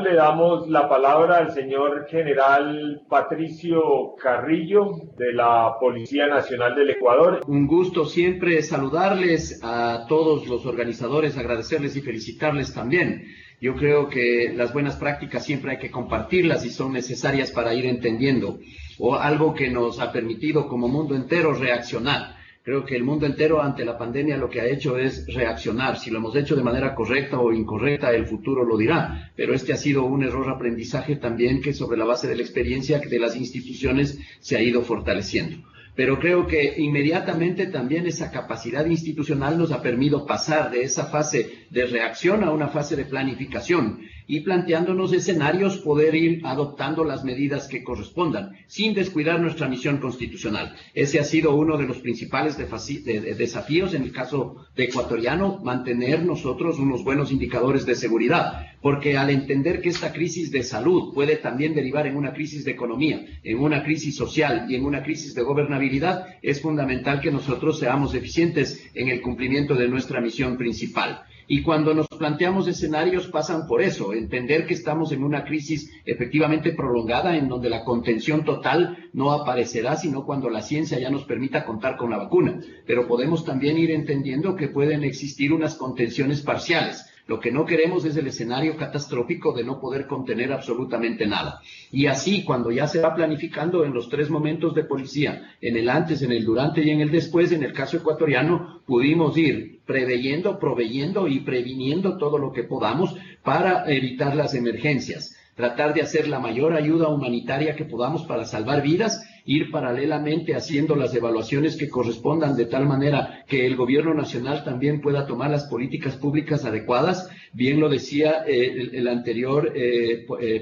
le damos la palabra al señor general Patricio Carrillo de la Policía Nacional del Ecuador. Un gusto siempre saludarles a todos los organizadores, agradecerles y felicitarles también. Yo creo que las buenas prácticas siempre hay que compartirlas y son necesarias para ir entendiendo, o algo que nos ha permitido como mundo entero reaccionar. Creo que el mundo entero ante la pandemia lo que ha hecho es reaccionar. Si lo hemos hecho de manera correcta o incorrecta, el futuro lo dirá. Pero este ha sido un error aprendizaje también que sobre la base de la experiencia de las instituciones se ha ido fortaleciendo. Pero creo que inmediatamente también esa capacidad institucional nos ha permitido pasar de esa fase de reacción a una fase de planificación y planteándonos escenarios poder ir adoptando las medidas que correspondan, sin descuidar nuestra misión constitucional. Ese ha sido uno de los principales desafíos en el caso de ecuatoriano, mantener nosotros unos buenos indicadores de seguridad, porque al entender que esta crisis de salud puede también derivar en una crisis de economía, en una crisis social y en una crisis de gobernabilidad, es fundamental que nosotros seamos eficientes en el cumplimiento de nuestra misión principal. Y cuando nos planteamos escenarios pasan por eso, entender que estamos en una crisis efectivamente prolongada en donde la contención total no aparecerá sino cuando la ciencia ya nos permita contar con la vacuna. Pero podemos también ir entendiendo que pueden existir unas contenciones parciales. Lo que no queremos es el escenario catastrófico de no poder contener absolutamente nada. Y así, cuando ya se va planificando en los tres momentos de policía, en el antes, en el durante y en el después, en el caso ecuatoriano, pudimos ir preveyendo, proveyendo y previniendo todo lo que podamos para evitar las emergencias. Tratar de hacer la mayor ayuda humanitaria que podamos para salvar vidas, ir paralelamente haciendo las evaluaciones que correspondan de tal manera que el gobierno nacional también pueda tomar las políticas públicas adecuadas. Bien lo decía el anterior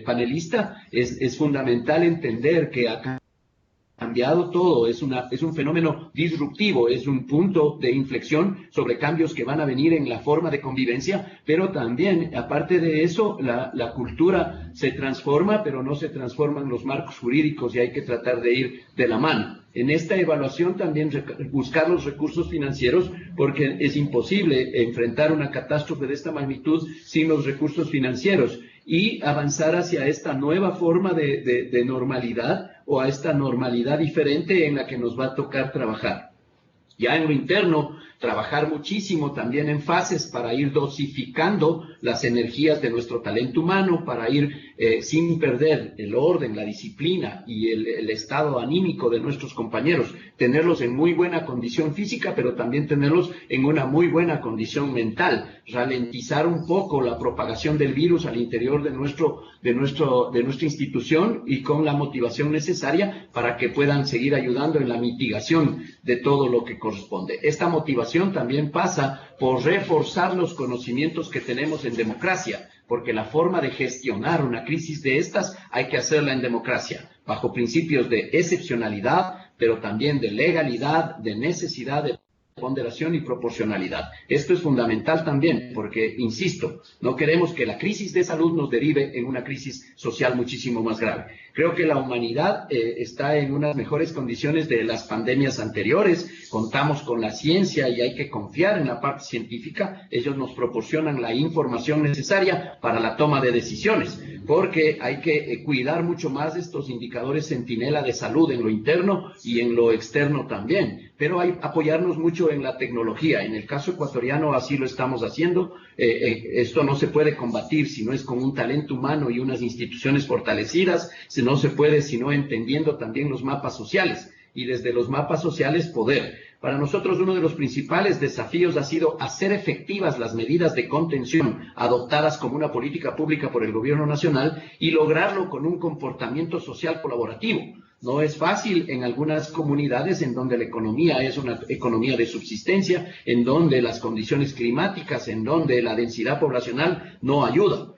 panelista, es fundamental entender que acá cambiado todo, es un fenómeno disruptivo, es un punto de inflexión sobre cambios que van a venir en la forma de convivencia, pero también, aparte de eso, la cultura se transforma, pero no se transforman los marcos jurídicos y hay que tratar de ir de la mano. En esta evaluación también buscar los recursos financieros, porque es imposible enfrentar una catástrofe de esta magnitud sin los recursos financieros y avanzar hacia esta nueva forma de normalidad o a esta normalidad diferente en la que nos va a tocar trabajar. Ya en lo interno, trabajar muchísimo también en fases para ir dosificando las energías de nuestro talento humano, para ir sin perder el orden, la disciplina y el estado anímico de nuestros compañeros, tenerlos en muy buena condición física, pero también tenerlos en una muy buena condición mental, ralentizar un poco la propagación del virus al interior de nuestra institución y con la motivación necesaria para que puedan seguir ayudando en la mitigación de todo lo que corresponde. Esta motivación también pasa por reforzar los conocimientos que tenemos en democracia, porque la forma de gestionar una crisis de estas hay que hacerla en democracia, bajo principios de excepcionalidad, pero también de legalidad, de necesidad, de ponderación y proporcionalidad. Esto es fundamental también porque, insisto, no queremos que la crisis de salud nos derive en una crisis social muchísimo más grave. Creo que la humanidad está en unas mejores condiciones de las pandemias anteriores, contamos con la ciencia y hay que confiar en la parte científica, ellos nos proporcionan la información necesaria para la toma de decisiones, porque hay que cuidar mucho más de estos indicadores centinela de salud en lo interno y en lo externo también, pero hay que apoyarnos mucho en la tecnología. En el caso ecuatoriano así lo estamos haciendo. Esto no se puede combatir si no es con un talento humano y unas instituciones fortalecidas, no se puede sino entendiendo también los mapas sociales y desde los mapas sociales poder. Para nosotros uno de los principales desafíos ha sido hacer efectivas las medidas de contención adoptadas como una política pública por el gobierno nacional y lograrlo con un comportamiento social colaborativo. No es fácil en algunas comunidades en donde la economía es una economía de subsistencia, en donde las condiciones climáticas, en donde la densidad poblacional no ayuda.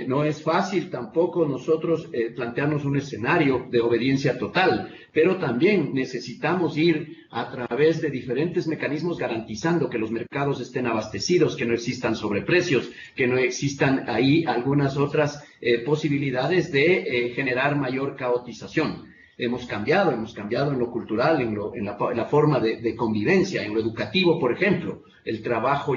No es fácil tampoco nosotros plantearnos un escenario de obediencia total, pero también necesitamos ir a través de diferentes mecanismos garantizando que los mercados estén abastecidos, que no existan sobreprecios, que no existan ahí algunas otras posibilidades de generar mayor caotización. Hemos cambiado en lo cultural, en la forma de convivencia, en lo educativo, por ejemplo. el trabajo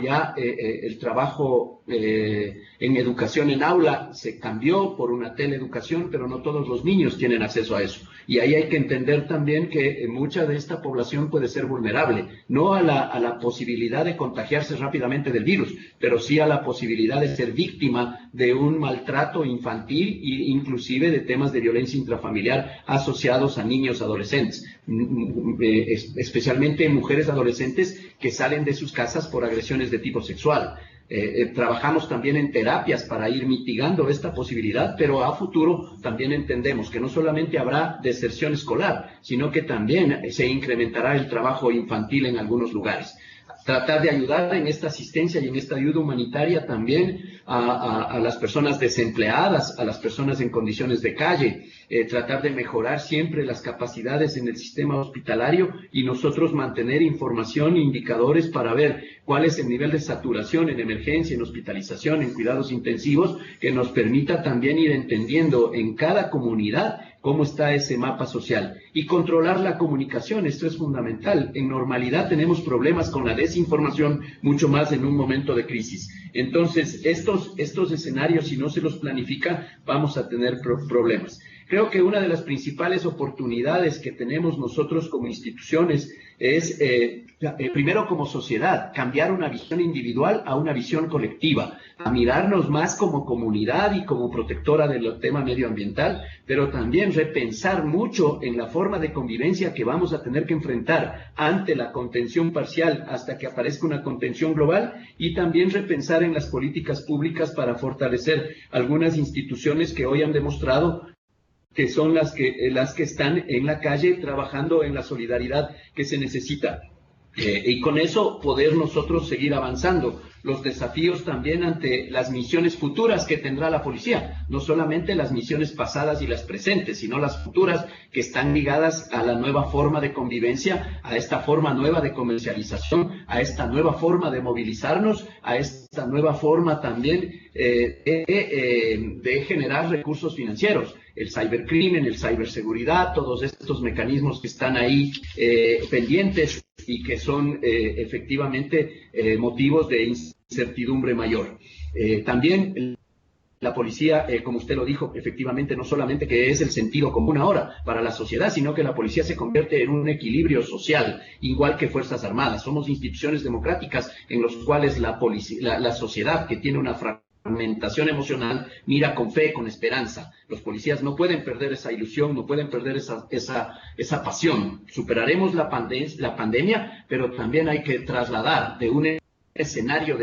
en educación en aula se cambió por una teleeducación, pero no todos los niños tienen acceso a eso. Y ahí hay que entender también que mucha de esta población puede ser vulnerable, no a la posibilidad de contagiarse rápidamente del virus, pero sí a la posibilidad de ser víctima de un maltrato infantil e inclusive de temas de violencia intrafamiliar asociados a niños adolescentes, especialmente mujeres adolescentes que salen de sus casas por agresiones de tipo sexual. Trabajamos también en terapias para ir mitigando esta posibilidad, pero a futuro también entendemos que no solamente habrá deserción escolar, sino que también se incrementará el trabajo infantil en algunos lugares. Tratar de ayudar en esta asistencia y en esta ayuda humanitaria también a las personas desempleadas, a las personas en condiciones de calle, tratar de mejorar siempre las capacidades en el sistema hospitalario y nosotros mantener información e indicadores para ver cuál es el nivel de saturación en emergencia, en hospitalización, en cuidados intensivos, que nos permita también ir entendiendo en cada comunidad cómo está ese mapa social y controlar la comunicación. Esto es fundamental. En normalidad tenemos problemas con la desinformación, mucho más en un momento de crisis. Entonces, estos escenarios, si no se los planifica, vamos a tener problemas. Creo que una de las principales oportunidades que tenemos nosotros como instituciones es, primero como sociedad, cambiar una visión individual a una visión colectiva, a mirarnos más como comunidad y como protectora del tema medioambiental, pero también repensar mucho en la forma de convivencia que vamos a tener que enfrentar ante la contención parcial hasta que aparezca una contención global, y también repensar en las políticas públicas para fortalecer algunas instituciones que hoy han demostrado que son las que están en la calle trabajando en la solidaridad que se necesita. Y con eso poder nosotros seguir avanzando. Los desafíos también ante las misiones futuras que tendrá la policía, no solamente las misiones pasadas y las presentes, sino las futuras que están ligadas a la nueva forma de convivencia, a esta forma nueva de comercialización, a esta nueva forma de movilizarnos, a esta nueva forma también de generar recursos financieros. El cibercrimen, el ciberseguridad, todos estos mecanismos que están ahí pendientes y que son efectivamente motivos de incertidumbre mayor. También la policía, como usted lo dijo, efectivamente no solamente que es el sentido común ahora para la sociedad, sino que la policía se convierte en un equilibrio social, igual que Fuerzas Armadas. Somos instituciones democráticas en las cuales la sociedad que tiene una fragmentación emocional mira con fe, con esperanza. Los policías no pueden perder esa ilusión, no pueden perder esa pasión. Superaremos la pandemia, pero también hay que trasladar de un escenario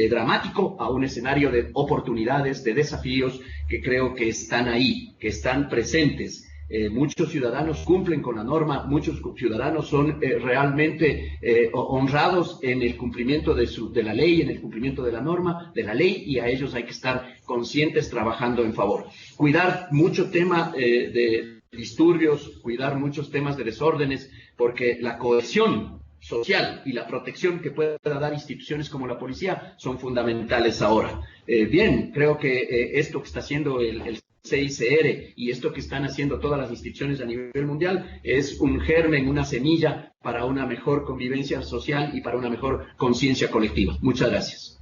dramático a un escenario de oportunidades, de desafíos que creo que están ahí, que están presentes. Muchos ciudadanos cumplen con la norma, muchos ciudadanos son realmente honrados en el cumplimiento de la ley, en el cumplimiento de la norma, de la ley, y a ellos hay que estar conscientes trabajando en favor. Cuidar mucho tema de disturbios, cuidar muchos temas de desórdenes, porque la cohesión social y la protección que pueda dar instituciones como la policía son fundamentales ahora. Bien, creo que esto que está haciendo el CICR y esto que están haciendo todas las instituciones a nivel mundial es un germen, una semilla para una mejor convivencia social y para una mejor conciencia colectiva. Muchas gracias.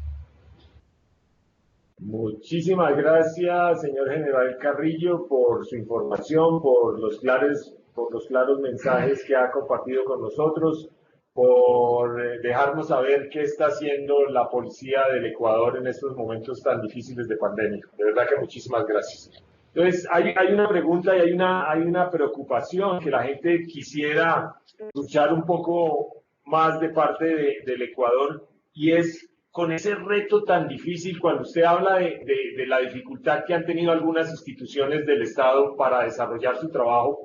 Muchísimas gracias, señor General Carrillo, por su información, por los claros mensajes que ha compartido con nosotros, por dejarnos saber qué está haciendo la policía del Ecuador en estos momentos tan difíciles de pandemia. De verdad que muchísimas gracias. Entonces, hay una pregunta y hay una preocupación que la gente quisiera escuchar un poco más de parte del Ecuador, y es con ese reto tan difícil, cuando usted habla de la dificultad que han tenido algunas instituciones del Estado para desarrollar su trabajo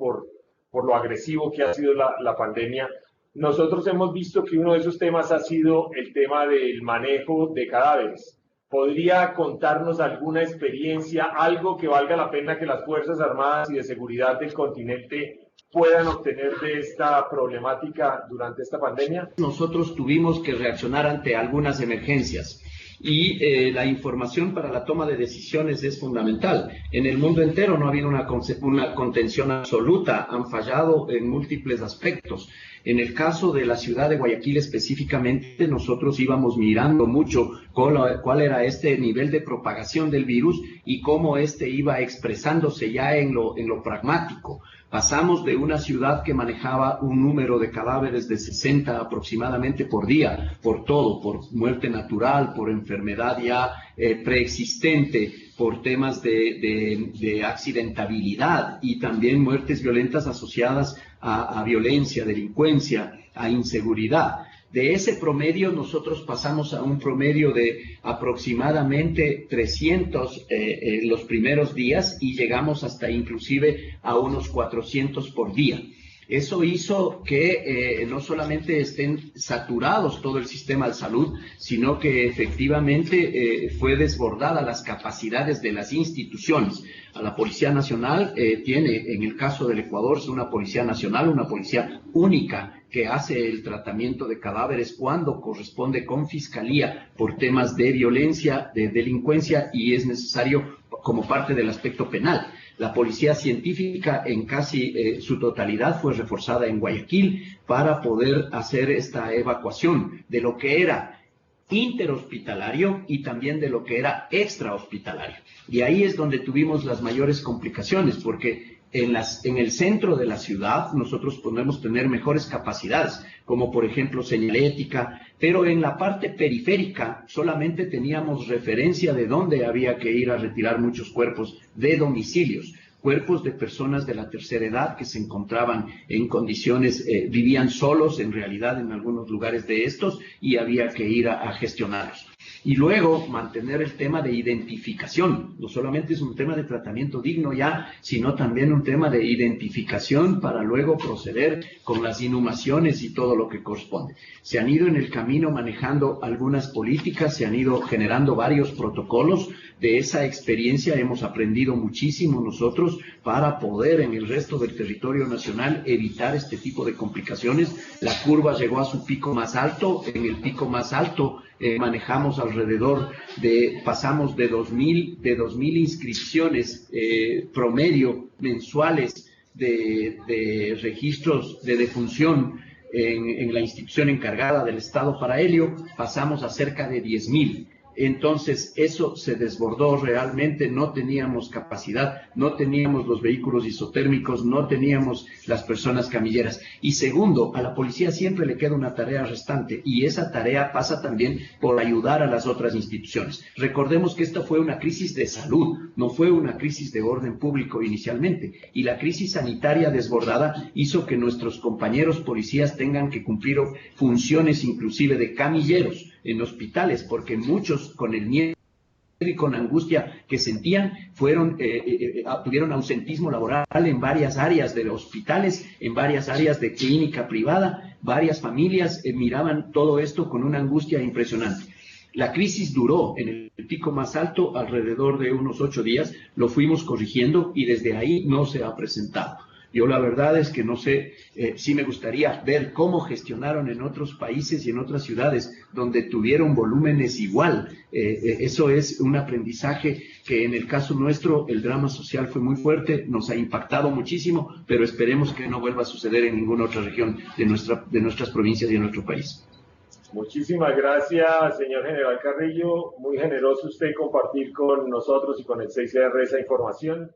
por lo agresivo que ha sido la pandemia. Nosotros hemos visto que uno de esos temas ha sido el tema del manejo de cadáveres. ¿Podría contarnos alguna experiencia, algo que valga la pena que las Fuerzas Armadas y de Seguridad del continente puedan obtener de esta problemática durante esta pandemia? Nosotros tuvimos que reaccionar ante algunas emergencias y la información para la toma de decisiones es fundamental. En el mundo entero no ha habido una contención absoluta, han fallado en múltiples aspectos. En el caso de la ciudad de Guayaquil específicamente, nosotros íbamos mirando mucho cuál era este nivel de propagación del virus y cómo este iba expresándose ya en lo pragmático. Pasamos de una ciudad que manejaba un número de cadáveres de 60 aproximadamente por día, por todo, por muerte natural, por enfermedad ya preexistente, por temas de accidentabilidad y también muertes violentas asociadas a violencia, delincuencia, a inseguridad. De ese promedio nosotros pasamos a un promedio de aproximadamente 300 los primeros días y llegamos hasta inclusive a unos 400 por día. Eso hizo que no solamente estén saturados todo el sistema de salud, sino que efectivamente fue desbordada las capacidades de las instituciones. A la Policía Nacional tiene, en el caso del Ecuador, es una Policía Nacional, una policía única que hace el tratamiento de cadáveres cuando corresponde con Fiscalía por temas de violencia, de delincuencia y es necesario como parte del aspecto penal. La policía científica en casi su totalidad fue reforzada en Guayaquil para poder hacer esta evacuación de lo que era interhospitalario y también de lo que era extrahospitalario. Y ahí es donde tuvimos las mayores complicaciones, porque en el centro de la ciudad nosotros podemos tener mejores capacidades, como por ejemplo señalética, pero en la parte periférica solamente teníamos referencia de dónde había que ir a retirar muchos cuerpos de domicilios, cuerpos de personas de la tercera edad que se encontraban en condiciones, vivían solos en realidad en algunos lugares de estos y había que ir a gestionarlos. Y luego mantener el tema de identificación, no solamente es un tema de tratamiento digno ya, sino también un tema de identificación para luego proceder con las inhumaciones y todo lo que corresponde. Se han ido en el camino manejando algunas políticas, se han ido generando varios protocolos. De esa experiencia hemos aprendido muchísimo nosotros para poder en el resto del territorio nacional evitar este tipo de complicaciones. La curva llegó a su pico más alto, en el pico más alto manejamos alrededor de, pasamos de 2.000 inscripciones promedio mensuales de registros de defunción en la institución encargada del Estado para ello, pasamos a cerca de 10.000. Entonces eso se desbordó realmente, no teníamos capacidad, no teníamos los vehículos isotérmicos, no teníamos las personas camilleras. Y segundo, a la policía siempre le queda una tarea restante y esa tarea pasa también por ayudar a las otras instituciones. Recordemos que esta fue una crisis de salud, no fue una crisis de orden público inicialmente, y la crisis sanitaria desbordada hizo que nuestros compañeros policías tengan que cumplir funciones inclusive de camilleros en hospitales, porque muchos con el miedo y con angustia que sentían tuvieron ausentismo laboral en varias áreas de hospitales, en varias áreas de clínica privada. Varias familias miraban todo esto con una angustia impresionante. La crisis duró en el pico más alto alrededor de unos 8 días, lo fuimos corrigiendo y desde ahí no se ha presentado. Yo la verdad es que no sé, sí me gustaría ver cómo gestionaron en otros países y en otras ciudades donde tuvieron volúmenes igual. Eso es un aprendizaje que en el caso nuestro el drama social fue muy fuerte, nos ha impactado muchísimo, pero esperemos que no vuelva a suceder en ninguna otra región de nuestras provincias y de nuestro país. Muchísimas gracias, señor General Carrillo. Muy generoso usted compartir con nosotros y con el 6R esa información.